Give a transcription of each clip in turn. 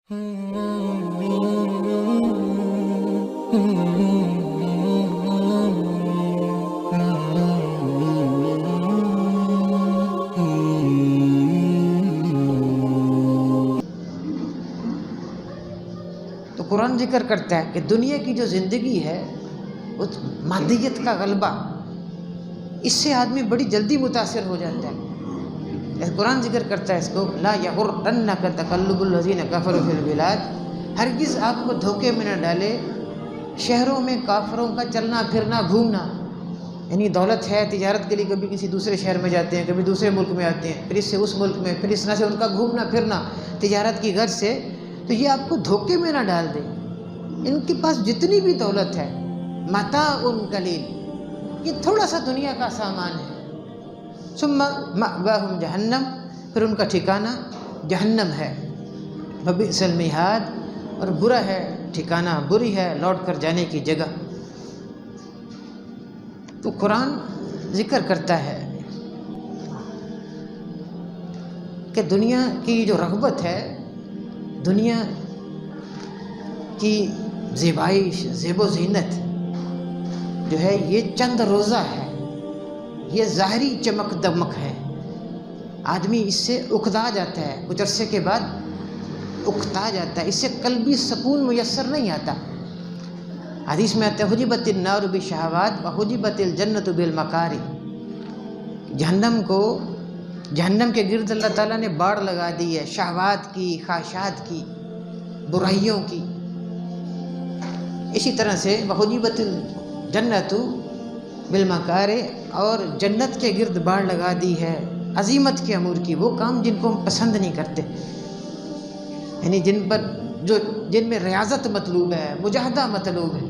تو قرآن ذکر کرتا ہے کہ دنیا کی جو زندگی ہے وہ مادیت کا غلبہ، اس سے آدمی بڑی جلدی متاثر ہو جاتا ہے۔ قرآن ذکر کرتا ہے اس کو لا یغرنک تقلب الذین کفروا فی البلاد، ہرگز آپ کو دھوکے میں نہ ڈالے شہروں میں کافروں کا چلنا پھرنا گھومنا، یعنی دولت ہے تجارت کے لیے کبھی کسی دوسرے شہر میں جاتے ہیں، کبھی دوسرے ملک میں آتے ہیں، پھر اس سے اس ملک میں، پھر اس طرح سے ان کا گھومنا پھرنا تجارت کی غرض سے، تو یہ آپ کو دھوکے میں نہ ڈال دے۔ ان کے پاس جتنی بھی دولت ہے متاع قلیل، یہ تھوڑا سا دنیا کا سامان ہے۔ ثم مأواہم جہنم، پھر ان کا ٹھکانہ جہنم ہے۔ وبئس المہاد، اور برا ہے ٹھکانہ، بری ہے لوٹ کر جانے کی جگہ۔ تو قرآن ذکر کرتا ہے کہ دنیا کی جو رغبت ہے، دنیا کی زیبائش، زیب و زینت جو ہے یہ چند روزہ ہے، یہ ظاہری چمک دمک ہے، آدمی اس سے اکتا جاتا ہے، کچھ عرصے کے بعد اکتا جاتا ہے، اس سے قلبی سکون میسر نہیں آتا۔ حدیث میں آتا ہے حجبت النار بالشہوات وحجبت الجنت بالمکارہ، جہنم کے گرد اللہ تعالیٰ نے باڑ لگا دی ہے، شہوات کی، خواہشات کی، برائیوں کی۔ اسی طرح سے وحجبت الجنت بالمکارہ، اور جنت کے گرد باڑ لگا دی ہے عزیمت کے امور کی، وہ کام جن کو ہم پسند نہیں کرتے، یعنی جن میں ریاضت مطلوب ہے، مجاہدہ مطلوب ہے۔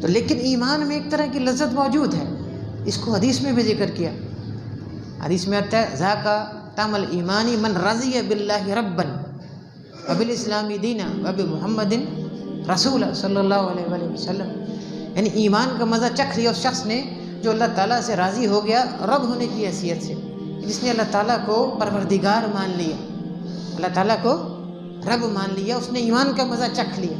تو لیکن ایمان میں ایک طرح کی لذت موجود ہے، اس کو حدیث میں بھی ذکر کیا۔ حدیث میں آتا ہے ذاک طعم الایمان من رضی باللہ ربا وبالاسلام دینا وبمحمد رسولا صلی اللہ علیہ وآلہ وسلم، یعنی ایمان کا مزہ چکھ لیا اس شخص نے جو اللہ تعالیٰ سے راضی ہو گیا رب ہونے کی حیثیت سے، جس نے اللہ تعالیٰ کو پروردگار مان لیا، اللہ تعالیٰ کو رب مان لیا، اس نے ایمان کا مزہ چکھ لیا۔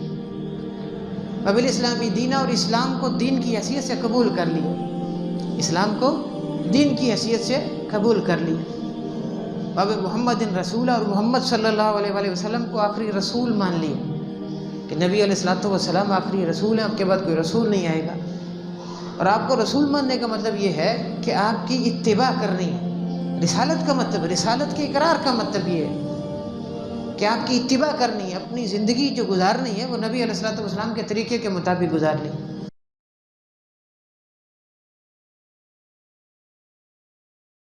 وبالاسلام دینا، اور اسلام کو دین کی حیثیت سے قبول کر لیا، اسلام کو دین کی حیثیت سے قبول کر لیا۔ وب محمد رسولہ، اور محمد صلی اللہ علیہ وآلہ وسلم کو آخری رسول مان لیا کہ نبی علیہ الصلوۃ والسلام آخری رسول ہیں، آپ کے بعد کوئی رسول نہیں آئے گا۔ اور آپ کو رسول ماننے کا مطلب یہ ہے کہ آپ کی اتباع کرنی ہے، رسالت کا مطلب، رسالت کے اقرار کا مطلب یہ ہے کہ آپ کی اتباع کرنی ہے، اپنی زندگی جو گزارنی ہے وہ نبی علیہ الصلوۃ والسلام کے طریقے کے مطابق گزارنی ہے۔